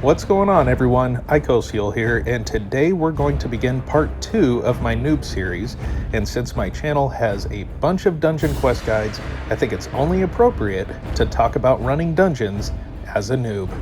What's going on, everyone? Icosiel here, and today we're going to begin part 2 of my Noob series. And since my channel has a bunch of dungeon quest guides, I think it's only appropriate to talk about running dungeons as a noob.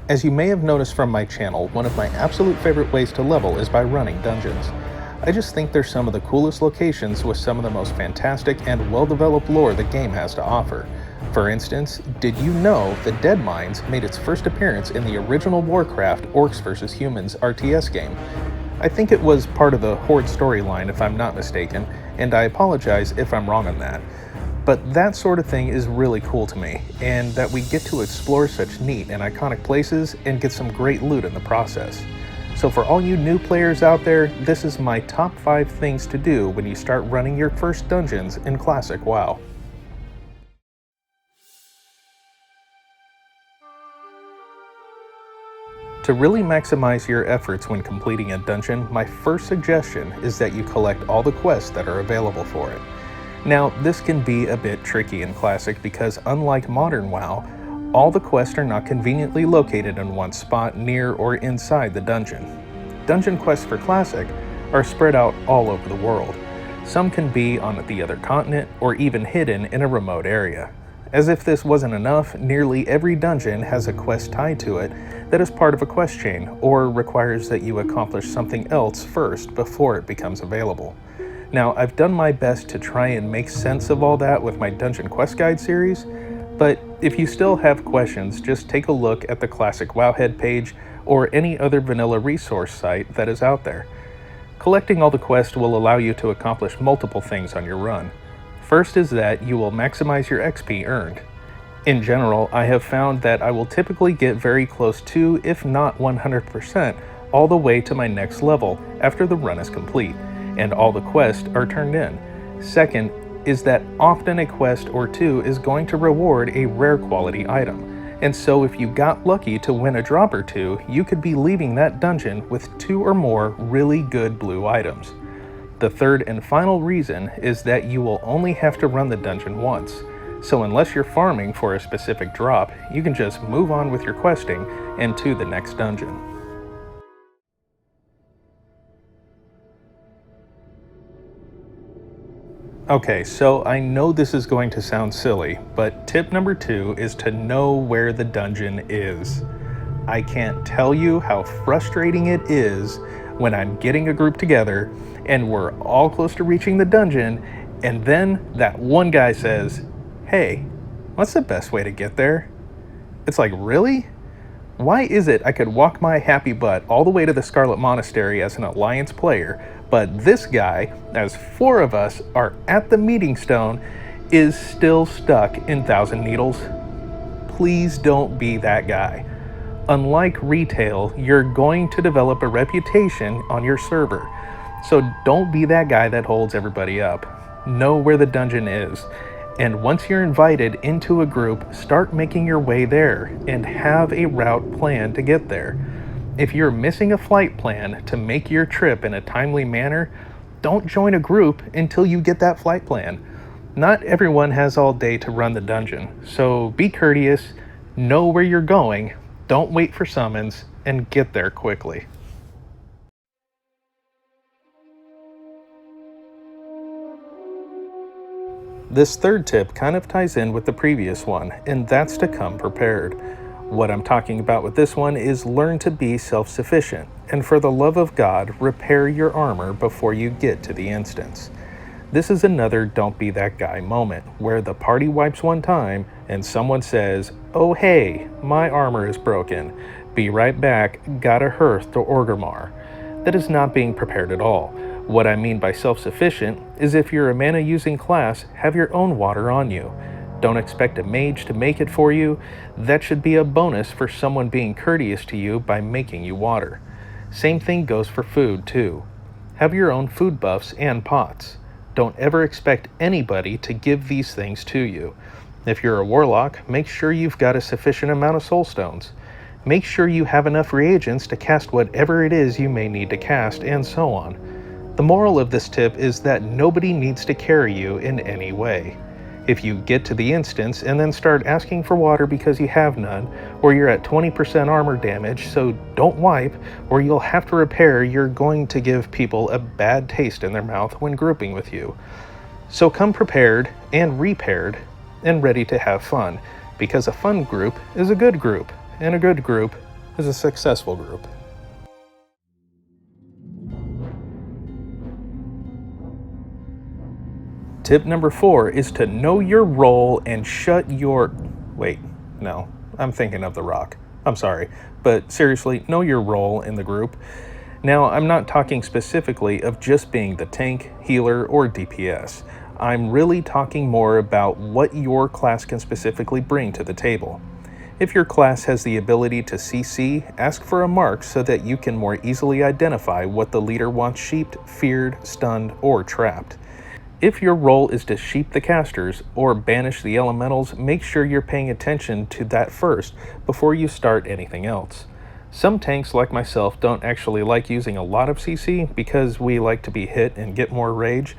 As you may have noticed from my channel, one of my absolute favorite ways to level is by running dungeons. I just think they're some of the coolest locations with some of the most fantastic and well-developed lore the game has to offer. For instance, did you know the Dead Mines made its first appearance in the original Warcraft Orcs vs. Humans RTS game? I think it was part of the Horde storyline if I'm not mistaken, and I apologize if I'm wrong on that. But that sort of thing is really cool to me, and that we get to explore such neat and iconic places and get some great loot in the process. So for all you new players out there, this is my top 5 things to do when you start running your first dungeons in Classic WoW. To really maximize your efforts when completing a dungeon, my first suggestion is that you collect all the quests that are available for it. Now, this can be a bit tricky in Classic because unlike modern WoW, all the quests are not conveniently located in one spot near or inside the dungeon. Dungeon quests for Classic are spread out all over the world. Some can be on the other continent or even hidden in a remote area. As if this wasn't enough, nearly every dungeon has a quest tied to it that is part of a quest chain or requires that you accomplish something else first before it becomes available. Now, I've done my best to try and make sense of all that with my Dungeon Quest Guide series, but if you still have questions, just take a look at the Classic Wowhead page or any other vanilla resource site that is out there. Collecting all the quests will allow you to accomplish multiple things on your run. First is that you will maximize your XP earned. In general, I have found that I will typically get very close to, if not 100%, all the way to my next level after the run is complete, and all the quests are turned in. Second is that often a quest or two is going to reward a rare quality item, and so if you got lucky to win a drop or two, you could be leaving that dungeon with 2 or more really good blue items. The third and final reason is that you will only have to run the dungeon once, so unless you're farming for a specific drop, you can just move on with your questing and to the next dungeon. Okay, so I know this is going to sound silly, but tip number 2 is to know where the dungeon is. I can't tell you how frustrating it is when I'm getting a group together and we're all close to reaching the dungeon, and then that one guy says, "Hey, what's the best way to get there?" It's like, really? Why is it I could walk my happy butt all the way to the Scarlet Monastery as an Alliance player, but this guy, as 4 of us are at the meeting stone, is still stuck in Thousand Needles? Please don't be that guy. Unlike retail, you're going to develop a reputation on your server, so don't be that guy that holds everybody up. Know where the dungeon is, and once you're invited into a group, start making your way there and have a route plan to get there. If you're missing a flight plan to make your trip in a timely manner, don't join a group until you get that flight plan. Not everyone has all day to run the dungeon, so be courteous, know where you're going, don't wait for summons, and get there quickly. This third tip kind of ties in with the previous one, and that's to come prepared. What I'm talking about with this one is learn to be self-sufficient, and for the love of God, repair your armor before you get to the instance. This is another don't be that guy moment, where the party wipes one time and someone says, "Oh hey, my armor is broken. Be right back, gotta hearth to Orgrimmar." That is not being prepared at all. What I mean by self-sufficient is if you're a mana using class, have your own water on you. Don't expect a mage to make it for you. That should be a bonus for someone being courteous to you by making you water. Same thing goes for food too. Have your own food buffs and pots. Don't ever expect anybody to give these things to you. If you're a warlock, make sure you've got a sufficient amount of soul stones. Make sure you have enough reagents to cast whatever it is you may need to cast, and so on. The moral of this tip is that nobody needs to carry you in any way. If you get to the instance and then start asking for water because you have none, or you're at 20% armor damage, so don't wipe, or you'll have to repair, you're going to give people a bad taste in their mouth when grouping with you. So come prepared and repaired and ready to have fun, because a fun group is a good group, and a good group is a successful group. Tip number 4 is to know your role and shut your... Wait, no, I'm thinking of The Rock. I'm sorry, but seriously, know your role in the group. Now, I'm not talking specifically of just being the tank, healer, or DPS. I'm really talking more about what your class can specifically bring to the table. If your class has the ability to CC, ask for a mark so that you can more easily identify what the leader wants sheeped, feared, stunned, or trapped. If your role is to sheep the casters or banish the elementals, make sure you're paying attention to that first before you start anything else. Some tanks like myself don't actually like using a lot of CC because we like to be hit and get more rage.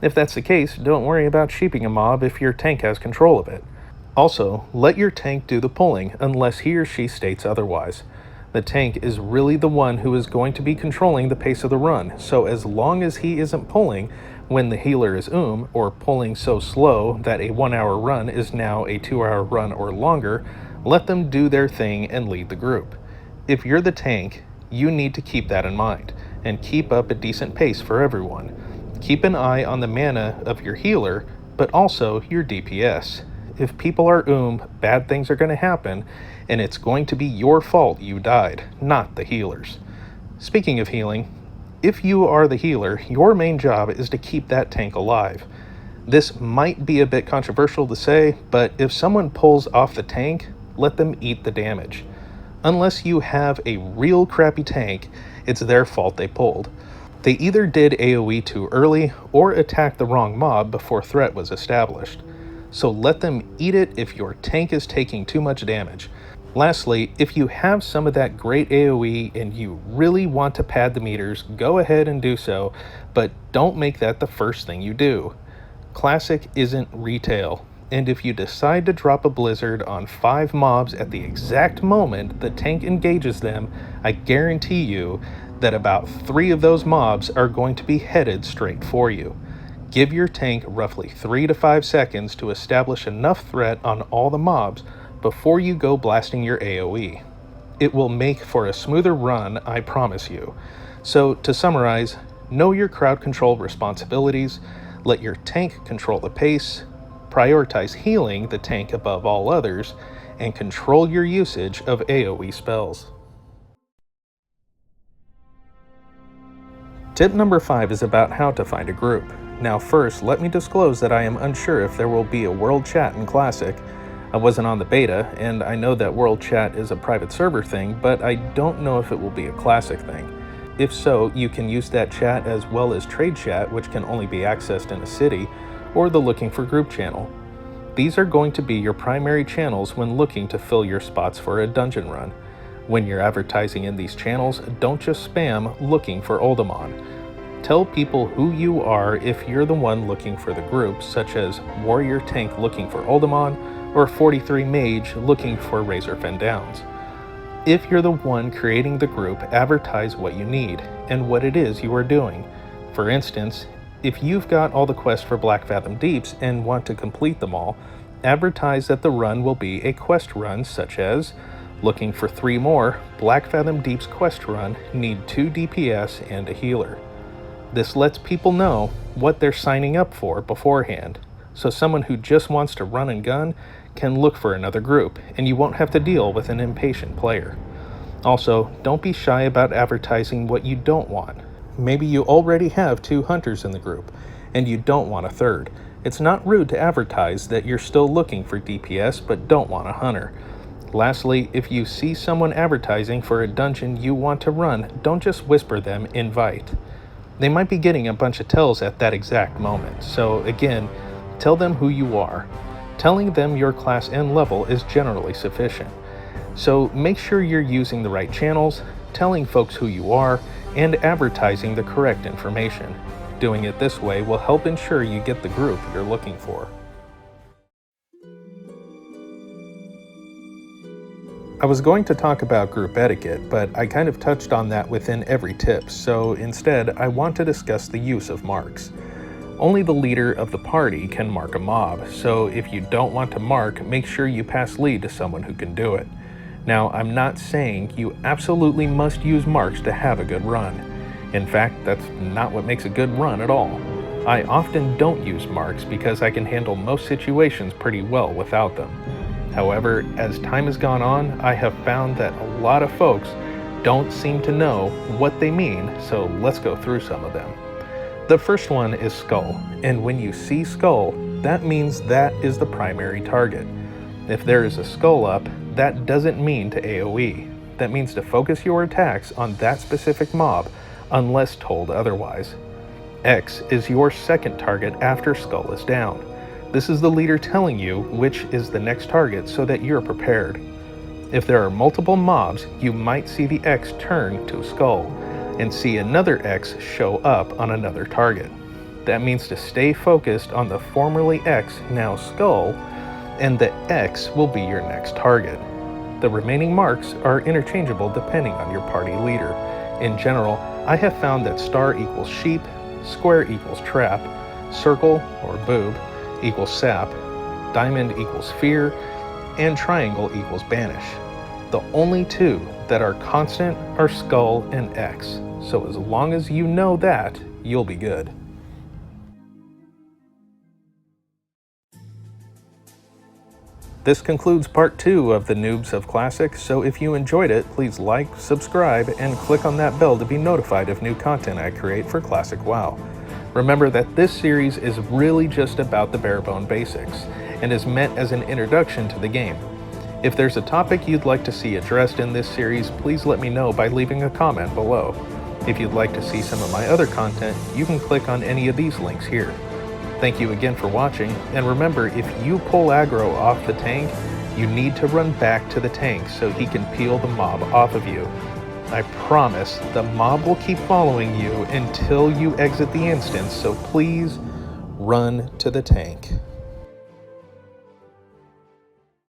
If that's the case, don't worry about sheeping a mob if your tank has control of it. Also, let your tank do the pulling unless he or she states otherwise. The tank is really the one who is going to be controlling the pace of the run, so as long as he isn't pulling when the healer is or pulling so slow that a 1-hour run is now a 2-hour run or longer, let them do their thing and lead the group. If you're the tank, you need to keep that in mind, and keep up a decent pace for everyone. Keep an eye on the mana of your healer, but also your DPS. If people are bad things are going to happen, and it's going to be your fault you died, not the healer's. Speaking of healing, if you are the healer, your main job is to keep that tank alive. This might be a bit controversial to say, but if someone pulls off the tank, let them eat the damage. Unless you have a real crappy tank, it's their fault they pulled. They either did AoE too early or attacked the wrong mob before threat was established. So let them eat it if your tank is taking too much damage. Lastly, if you have some of that great AoE and you really want to pad the meters, go ahead and do so, but don't make that the first thing you do. Classic isn't retail, and if you decide to drop a blizzard on 5 mobs at the exact moment the tank engages them, I guarantee you that about 3 of those mobs are going to be headed straight for you. Give your tank roughly 3 to 5 seconds to establish enough threat on all the mobs before you go blasting your AoE. It will make for a smoother run, I promise you. So to summarize, know your crowd control responsibilities, let your tank control the pace, prioritize healing the tank above all others, and control your usage of AoE spells. Tip number 5 is about how to find a group. Now first, let me disclose that I am unsure if there will be a world chat in Classic. I wasn't on the beta, and I know that world chat is a private server thing, but I don't know if it will be a Classic thing. If so, you can use that chat as well as trade chat, which can only be accessed in a city, or the looking for group channel. These are going to be your primary channels when looking to fill your spots for a dungeon run. When you're advertising in these channels, don't just spam looking for Oldemon. Tell people who you are if you're the one looking for the group, such as Warrior Tank looking for Oldemon, or 43 Mage looking for Razorfen Downs. If you're the one creating the group, advertise what you need and what it is you are doing. For instance, if you've got all the quests for Black Fathom Deeps and want to complete them all, advertise that the run will be a quest run such as looking for 3 more Black Fathom Deeps quest run, need 2 DPS and a healer. This lets people know what they're signing up for beforehand, so someone who just wants to run and gun can look for another group, and you won't have to deal with an impatient player. Also, don't be shy about advertising what you don't want. Maybe you already have 2 hunters in the group, and you don't want a third. It's not rude to advertise that you're still looking for DPS but don't want a hunter. Lastly, if you see someone advertising for a dungeon you want to run, don't just whisper them, invite. They might be getting a bunch of tells at that exact moment, so again, tell them who you are. Telling them your class and level is generally sufficient. So make sure you're using the right channels, telling folks who you are, and advertising the correct information. Doing it this way will help ensure you get the group you're looking for. I was going to talk about group etiquette, but I kind of touched on that within every tip, so instead I want to discuss the use of marks. Only the leader of the party can mark a mob, so if you don't want to mark, make sure you pass lead to someone who can do it. Now, I'm not saying you absolutely must use marks to have a good run. In fact, that's not what makes a good run at all. I often don't use marks because I can handle most situations pretty well without them. However, as time has gone on, I have found that a lot of folks don't seem to know what they mean, so let's go through some of them. The first one is skull, and when you see skull, that means that is the primary target. If there is a skull up, that doesn't mean to AoE. That means to focus your attacks on that specific mob, unless told otherwise. X is your second target after skull is down. This is the leader telling you which is the next target so that you're prepared. If there are multiple mobs, you might see the X turn to skull, and see another X show up on another target. That means to stay focused on the formerly X, now skull, and the X will be your next target. The remaining marks are interchangeable depending on your party leader. In general, I have found that star equals sheep, square equals trap, circle or boob equals sap, diamond equals fear, and triangle equals banish. The only two that are constant are skull and X, so as long as you know that, you'll be good. This concludes part 2 of the Noobs of Classic, so if you enjoyed it, please like, subscribe, and click on that bell to be notified of new content I create for Classic WoW. Remember that this series is really just about the bare-bone basics, and is meant as an introduction to the game. If there's a topic you'd like to see addressed in this series, please let me know by leaving a comment below. If you'd like to see some of my other content, you can click on any of these links here. Thank you again for watching, and remember, if you pull aggro off the tank, you need to run back to the tank so he can peel the mob off of you. I promise the mob will keep following you until you exit the instance, so please run to the tank.